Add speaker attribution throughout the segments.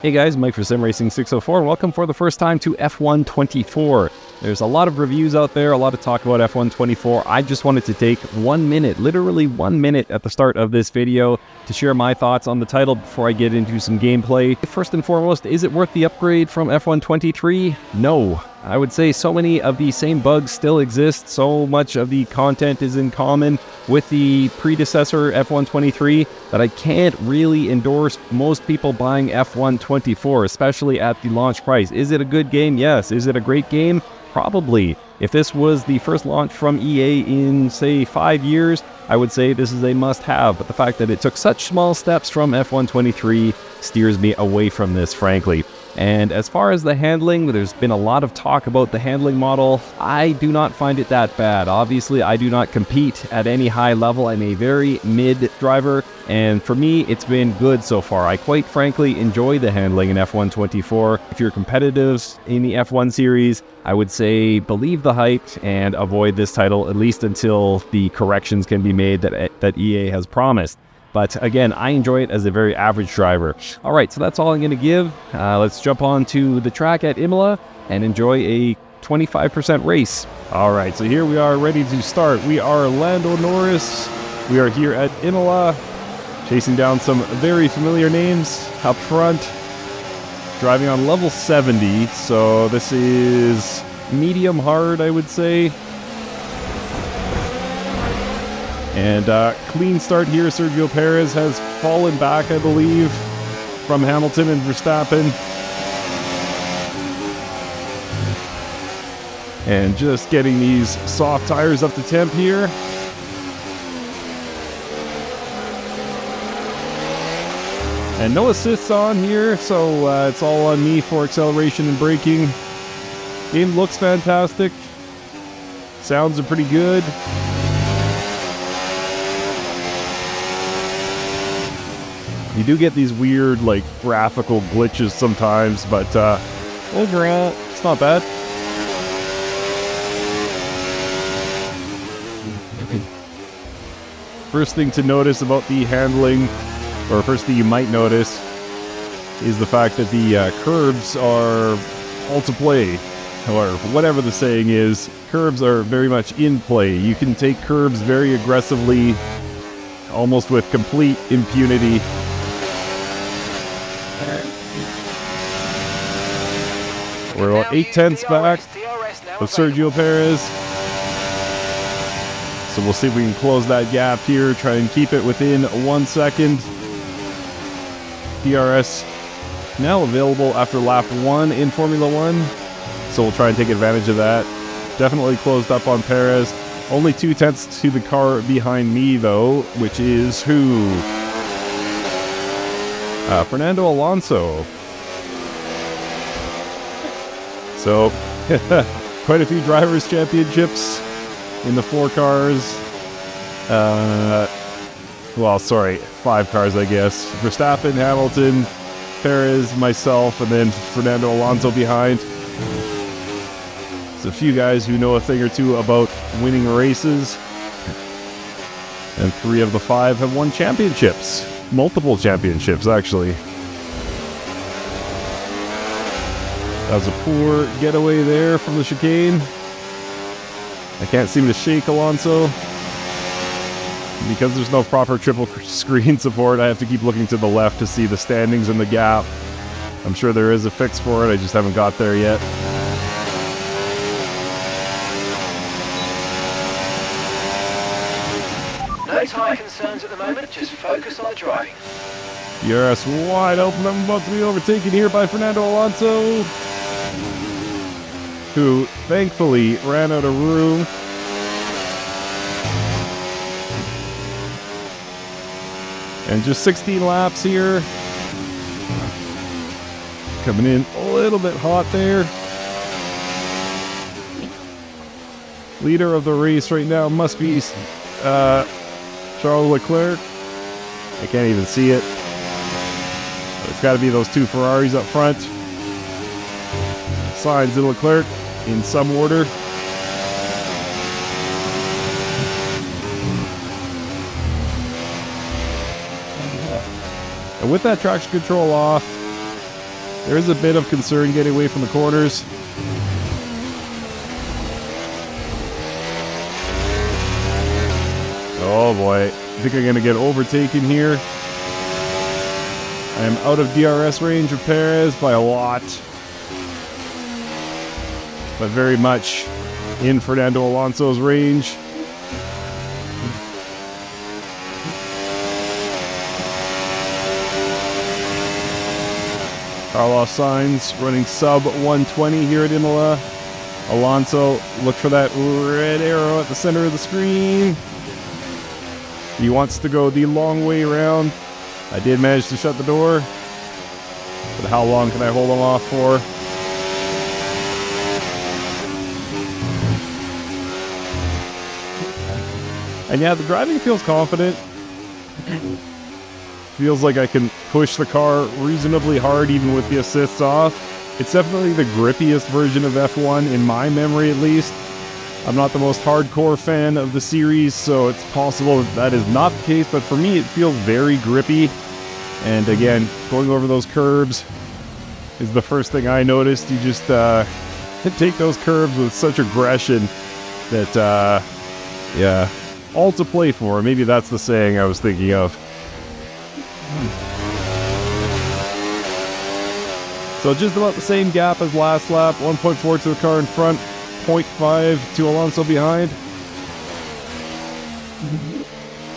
Speaker 1: Hey guys, Mike for SimRacing604 and welcome for the first time to F1 24. There's a lot of reviews out there, a lot of talk about F1 24. I just wanted to take 1 minute, literally 1 minute at the start of this video to share my thoughts on the title before I get into some gameplay. First and foremost, is it worth the upgrade from F1 23? No. I would say so many of the same bugs still exist, so much of the content is in common with the predecessor F1 23 that I can't really endorse most people buying F1 24, especially at the launch price. Is it a good game? Yes. Is it a great game? Probably. If this was the first launch from EA in, say, 5 years, I would say this is a must-have, but the fact that it took such small steps from F1 23 steers me away from this, frankly. And as far as the handling, there's been a lot of talk about the handling model. I do not find it that bad. Obviously, I do not compete at any high level. I'm a very mid driver, and for me, it's been good so far. I quite frankly enjoy the handling in F1 24. If you're competitive in the F1 series, I would say believe the hype and avoid this title, at least until the corrections can be made that EA has promised. But again, I enjoy it as a very average driver. All right, so that's all I'm going to give. Let's jump on to the track at Imola and enjoy a 25% race. All right, so here we are ready to start. We are Lando Norris. We are here at Imola, chasing down some very familiar names up front. Driving on level 70, so this is medium hard, I would say. And clean start here. Sergio Perez has fallen back, I believe, from Hamilton and Verstappen. And just getting these soft tires up to temp here. And no assists on here, so it's all on me for acceleration and braking. Game looks fantastic. Sounds are pretty good. You do get these weird, like, graphical glitches sometimes, but overall, it's not bad. First thing to notice about the handling, or first thing you might notice, is the fact that the curbs are all to play, or whatever the saying is. Curbs are very much in play. You can take curbs very aggressively, almost with complete impunity. We're about 8/10 back of Sergio Perez. So we'll see if we can close that gap here, try and keep it within 1 second. DRS now available after lap 1 in Formula 1. So we'll try and take advantage of that. Definitely closed up on Perez. Only 2/10 to the car behind me though, which is who? Fernando Alonso. So, quite a few drivers' championships in the 4 cars. 5 cars, I guess. Verstappen, Hamilton, Perez, myself, and then Fernando Alonso behind. There's a few guys who know a thing or two about winning races. And 3 of the 5 have won championships. Multiple championships, actually. That was a poor getaway there from the chicane. I can't seem to shake Alonso. Because there's no proper triple screen support, I have to keep looking to the left to see the standings and the gap. I'm sure there is a fix for it, I just haven't got there yet.
Speaker 2: No tyre concerns at the moment, just focus on the driving.
Speaker 1: DRS wide open, I'm about to be overtaken here by Fernando Alonso, who thankfully ran out of room. And just 16 laps here. Coming in a little bit hot there. Leader of the race right now must be Charles Leclerc. I can't even see it. It's got to be those 2 Ferraris up front. Sainz and Leclerc in some order. And with that traction control off, There is a bit of concern getting away from the corners. Oh boy, I think I'm going to get overtaken here. I am out of DRS range of Perez by a lot. But very much in Fernando Alonso's range. Carlos Sainz running sub 120 here at Imola. Alonso, look for that red arrow at the center of the screen. He wants to go the long way around. I did manage to shut the door. But how long can I hold him off for? And yeah, the driving feels confident. Feels like I can push the car reasonably hard even with the assists off. It's definitely the grippiest version of F1 in my memory at least. I'm not the most hardcore fan of the series, so it's possible that is not the case, but for me it feels very grippy. And again, going over those curbs is the first thing I noticed. You just take those curbs with such aggression that, yeah, all to play for. Maybe that's the saying I was thinking of. So just about the same gap as last lap, 1.4 to the car in front, 0.5 to Alonso behind.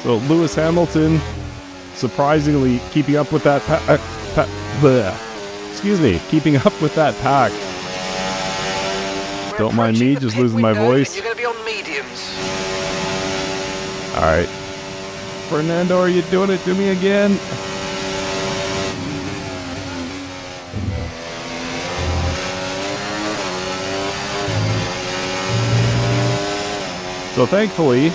Speaker 1: So Lewis Hamilton surprisingly keeping up with that keeping up with that pack. Don't mind me, just losing my voice.
Speaker 2: You're going to be on mediums.
Speaker 1: Alright. Fernando, are you doing it to me again? So thankfully,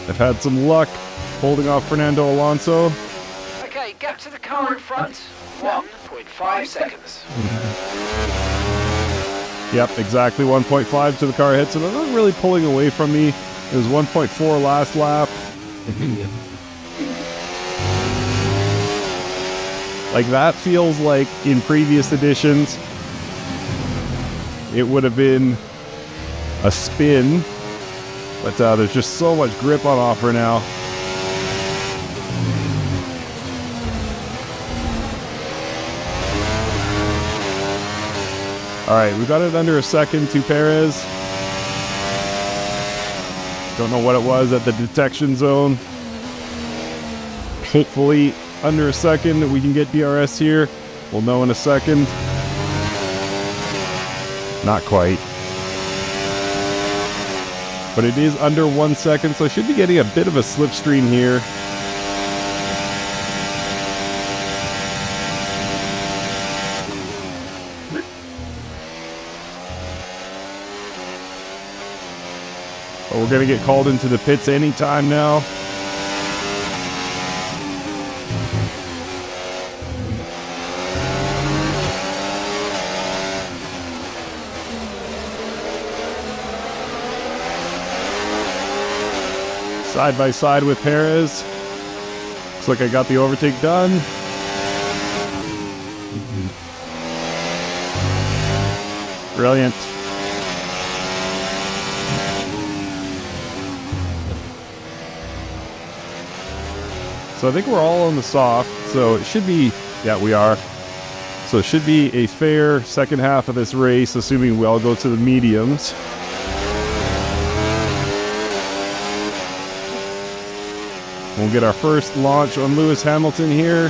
Speaker 1: I've had some luck holding off Fernando Alonso.
Speaker 2: Okay, gap to the car in front, 1.5 seconds.
Speaker 1: Yep, exactly 1.5 to the car ahead, so they're not really pulling away from me. It was 1.4 last lap. Like, that feels like in previous editions, it would have been a spin, but there's just so much grip on offer now. Alright, we got it under a second to Perez. Don't know what it was at the detection zone. Hopefully under a second we can get DRS here. We'll know in a second. Not quite. But it is under 1 second, so I should be getting a bit of a slipstream here. But we're going to get called into the pits anytime now. Side by side with Perez. Looks like I got the overtake done. Brilliant. So I think we're all on the soft, so it should be, yeah, we are. So it should be a fair second half of this race, assuming we all go to the mediums. We'll get our first launch on Lewis Hamilton here.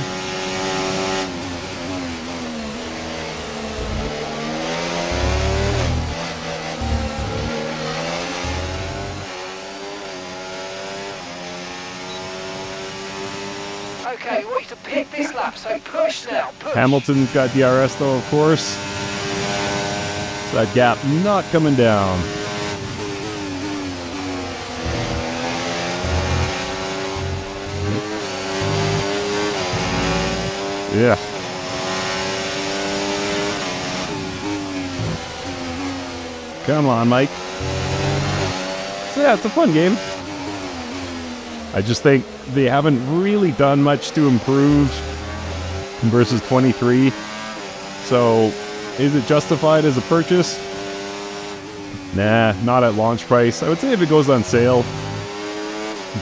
Speaker 2: Okay, we want you to pick this lap, so push now, push.
Speaker 1: Hamilton's got DRS though, of course. So that gap not coming down. Yeah. Come on, Mike. So yeah, it's a fun game. I just think they haven't really done much to improve versus 23. So, is it justified as a purchase? Nah, not at launch price. I would say if it goes on sale,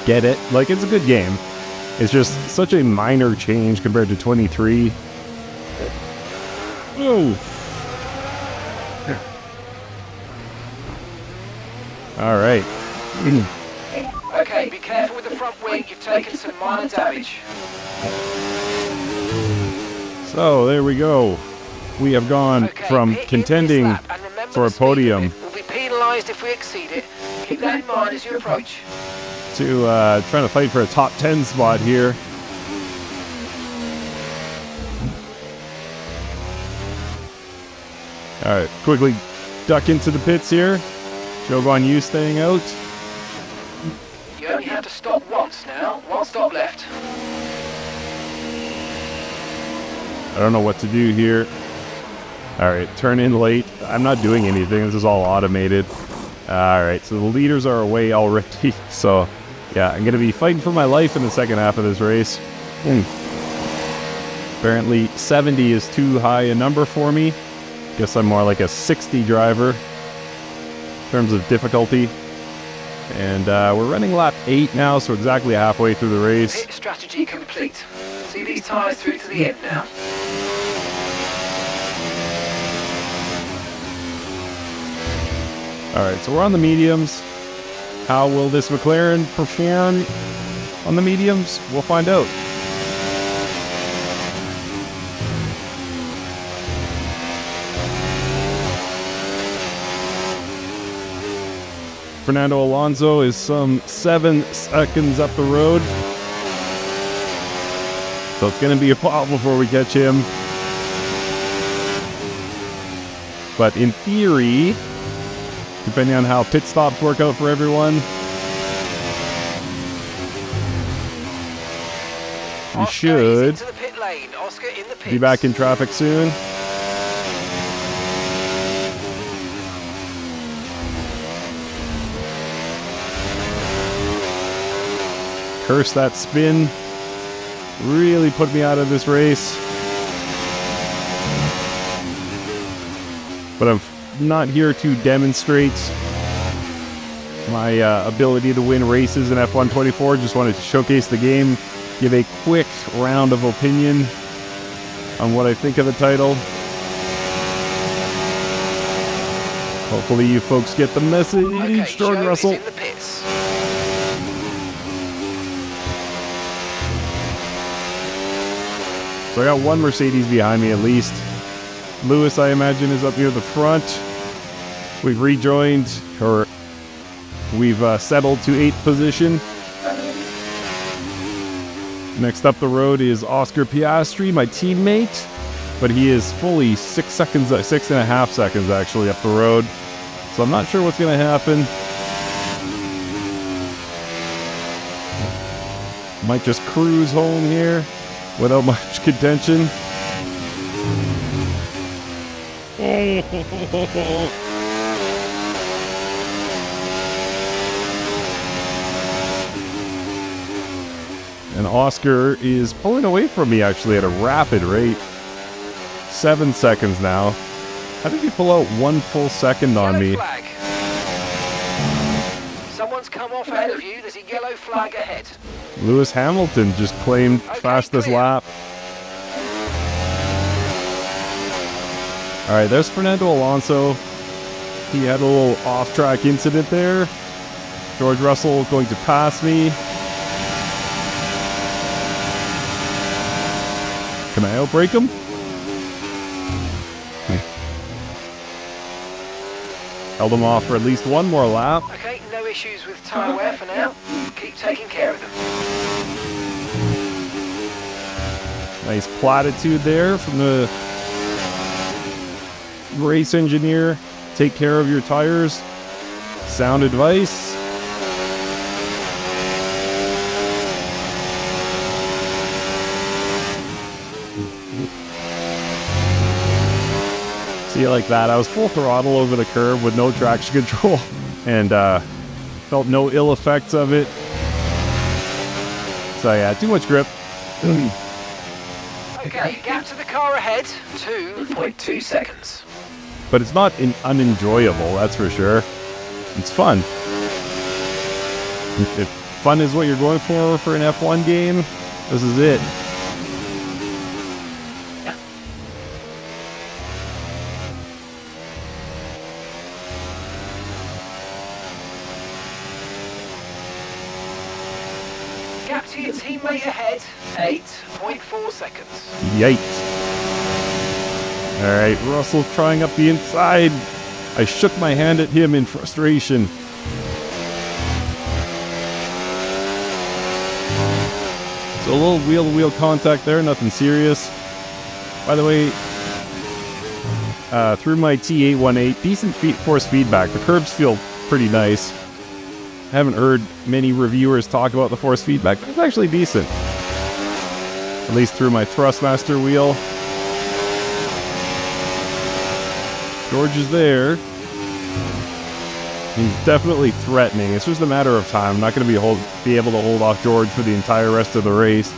Speaker 1: get it. Like, it's a good game. It's just such a minor change compared to 23. Oh. All right.
Speaker 2: Okay, be careful with the front wing. You've taken some minor damage.
Speaker 1: So, there we go. We have gone from contending for a podium
Speaker 2: We'll be penalised if we exceed it. Keep that in mind as you approach.
Speaker 1: to trying to fight for a top 10 spot here. All right, quickly duck into the pits here. Joe Guan Yu staying out.
Speaker 2: You only have to stop once now. One stop left.
Speaker 1: I don't know what to do here. All right, turn in late. I'm not doing anything. This is all automated. All right, so the leaders are away already. So, yeah, I'm going to be fighting for my life in the second half of this race. Apparently, 70 is too high a number for me. Guess I'm more like a 60 driver in terms of difficulty. And we're running lap 8 now, so exactly halfway through the race.
Speaker 2: Pit strategy complete. See these tyres through to the end now.
Speaker 1: Alright, so we're on the mediums. How will this McLaren perform on the mediums? We'll find out. Fernando Alonso is some 7 seconds up the road. So it's going to be a while before we catch him. But in theory, depending on how pit stops work out for everyone, we should
Speaker 2: into the pit lane. Oscar in the pits.
Speaker 1: be back in traffic soon. Curse that spin. Really put me out of this race. But I'm not here to demonstrate my ability to win races in F1 24. Just wanted to showcase the game, give a quick round of opinion on what I think of the title. Hopefully you folks get the message.
Speaker 2: Okay,
Speaker 1: George
Speaker 2: Joe
Speaker 1: Russell.
Speaker 2: is in the pits.
Speaker 1: So I got one Mercedes behind me at least. Lewis, I imagine, is up near the front. We've rejoined, or we've settled to 8th position. Next up the road is Oscar Piastri, my teammate, but he is fully 6.5 seconds actually up the road. So I'm not sure what's going to happen. Might just cruise home here without much contention. And Oscar is pulling away from me actually at a rapid rate. 7 seconds now. How did he pull out 1 full second on
Speaker 2: Yellow
Speaker 1: me?
Speaker 2: flag. Someone's come off ahead of you. There's a yellow flag ahead.
Speaker 1: Lewis Hamilton just claimed fastest
Speaker 2: clear.
Speaker 1: lap. All right, there's Fernando Alonso. He had a little off-track incident there. George Russell going to pass me. Can I outbrake him? Held him off for at least one more lap.
Speaker 2: Okay, no issues with tyre wear for now. Keep taking care of them.
Speaker 1: Nice platitude there from the race engineer. Take care of your tires. Sound advice. See, like that, I was full throttle over the curb with no traction control and felt no ill effects of it. So yeah, too much grip.
Speaker 2: Okay, gap to the car ahead, 2.2 seconds.
Speaker 1: But it's not unenjoyable, that's for sure. It's fun. If fun is what you're going for an F1 game, this is it.
Speaker 2: Gap to your teammate ahead, 8.4 seconds.
Speaker 1: Yikes. Alright, Russell's trying up the inside. I shook my hand at him in frustration. So a little wheel-to-wheel contact there, nothing serious. By the way, through my T818, decent force feedback. The curbs feel pretty nice. I haven't heard many reviewers talk about the force feedback, but it's actually decent. At least through my Thrustmaster wheel. George is there. He's definitely threatening. It's just a matter of time. I'm not going to be able to hold off George for the entire rest of the race.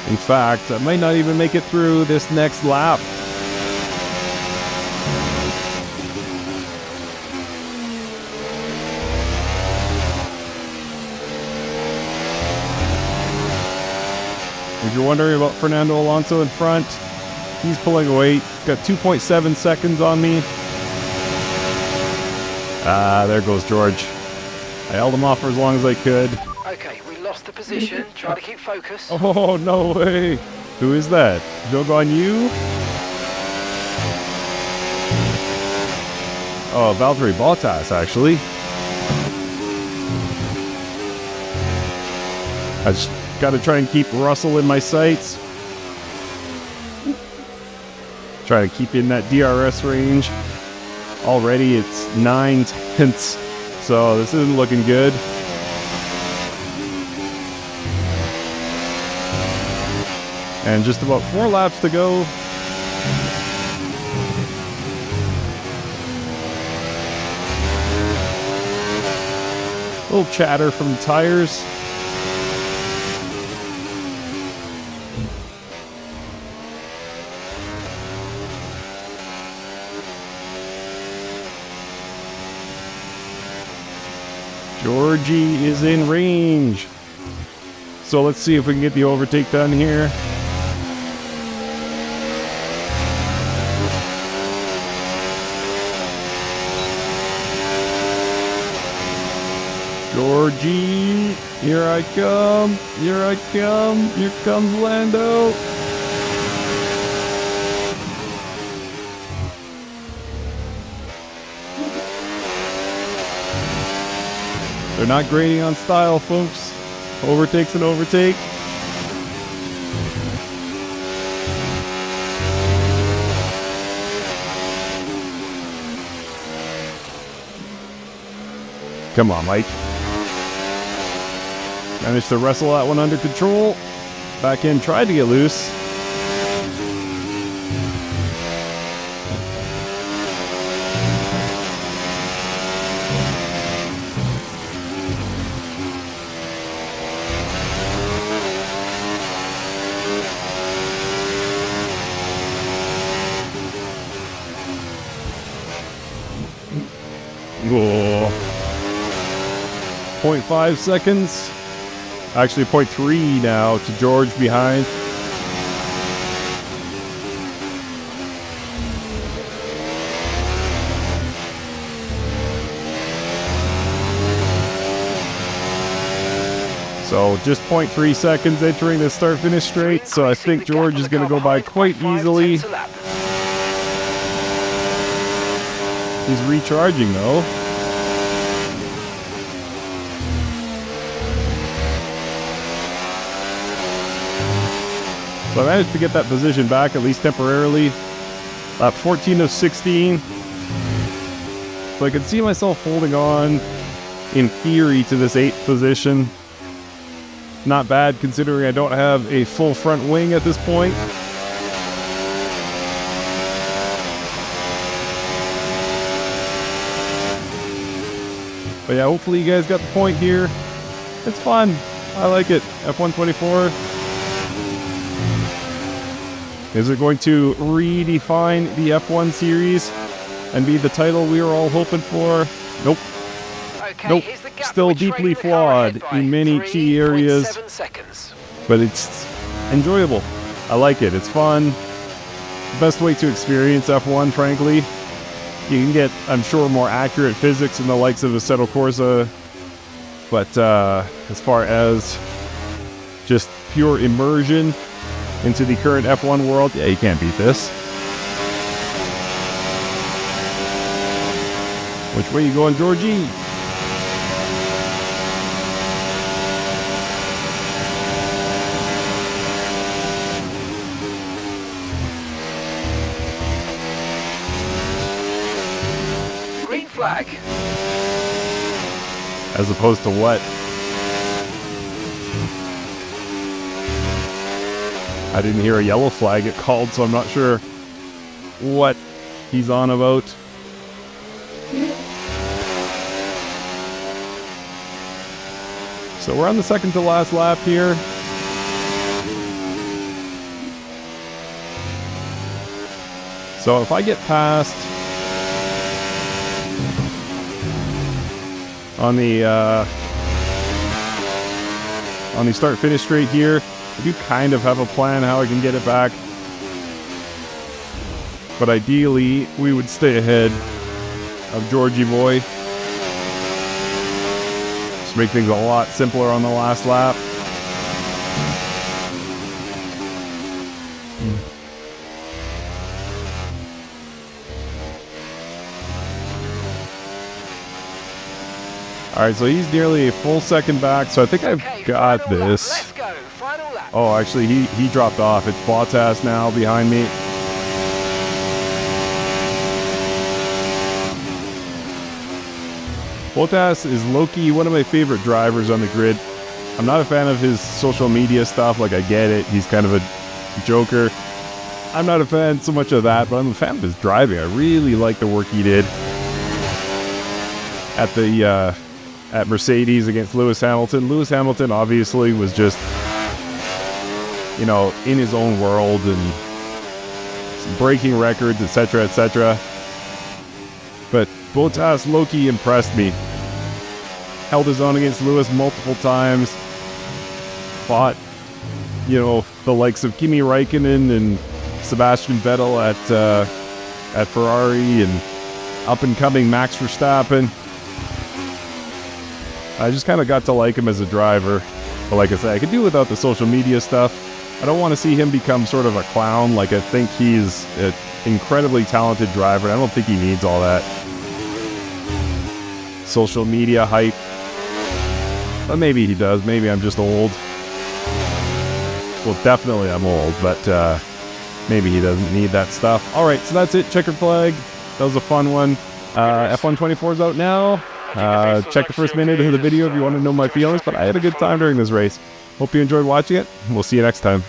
Speaker 1: In fact, I might not even make it through this next lap. If you're wondering about Fernando Alonso in front, he's pulling away. Got 2.7 seconds on me. There goes George. I held him off for as long as I could.
Speaker 2: Okay, we lost the position. Try to keep focus.
Speaker 1: Oh, no way. Who is that? Joke on you? Oh, Valtteri Bottas, actually. I just gotta try and keep Russell in my sights. Try to keep in that DRS range. Already it's 9/10, so this isn't looking good. And just about 4 laps to go. A little chatter from the tires. Georgie is in range. So let's see if we can get the overtake done here. Georgie, here I come, here I come, here comes Lando. They're not grading on style, folks. Overtake's an overtake. Come on, Mike. Managed to wrestle that one under control. Back in, tried to get loose. Whoa. 0.5 seconds. Actually 0.3 now to George behind. So just 0.3 seconds entering the start-finish straight, so I think George is going to go by quite easily. He's recharging though. So I managed to get that position back, at least temporarily. Lap 14 of 16. So I could see myself holding on, in theory, to this 8th position. Not bad, considering I don't have a full front wing at this point. But yeah, hopefully you guys got the point here. It's fun. I like it. F124. Is it going to redefine the F1 series and be the title we were all hoping for? Nope.
Speaker 2: Okay,
Speaker 1: Nope.
Speaker 2: here's the gap
Speaker 1: Still
Speaker 2: we're trailing
Speaker 1: deeply
Speaker 2: the car ahead
Speaker 1: flawed
Speaker 2: by
Speaker 1: in many key areas.
Speaker 2: 3.7 seconds.
Speaker 1: But it's enjoyable. I like it. It's fun. Best way to experience F1, frankly. You can get, I'm sure, more accurate physics in the likes of Assetto Corsa. But as far as just pure immersion into the current F1 world, yeah, you can't beat this. Which way you going, Georgie?
Speaker 2: Green flag.
Speaker 1: As opposed to what? I didn't hear a yellow flag get called, so I'm not sure what he's on about. So we're on the second to last lap here. So if I get past on the start-finish straight here, I do kind of have a plan how I can get it back. But ideally, we would stay ahead of Georgie boy. Just make things a lot simpler on the last lap. Alright, so he's nearly a full second back, so I think I've got
Speaker 2: final lap.
Speaker 1: this.
Speaker 2: Let's go. Final lap.
Speaker 1: Oh, actually, he dropped off. It's Bottas now behind me. Bottas is low-key one of my favorite drivers on the grid. I'm not a fan of his social media stuff. Like, I get it. He's kind of a joker. I'm not a fan so much of that, but I'm a fan of his driving. I really like the work he did at Mercedes against Lewis Hamilton. Lewis Hamilton obviously was just, you know, in his own world and breaking records, etc., etc. But Bottas low-key impressed me. Held his own against Lewis multiple times. Fought, you know, the likes of Kimi Räikkönen and Sebastian Vettel at Ferrari and up-and-coming Max Verstappen. I just kind of got to like him as a driver. But like I said, I could do without the social media stuff. I don't want to see him become sort of a clown. Like, I think he's an incredibly talented driver. I don't think he needs all that social media hype. But maybe he does. Maybe I'm just old. Well, definitely I'm old, but maybe he doesn't need that stuff. All right, so that's it. Checkered flag. That was a fun one. F124 is out now. Check the first minute of the video if you want to know my feelings, but I had a good time during this race. Hope you enjoyed watching it. We'll see you next time.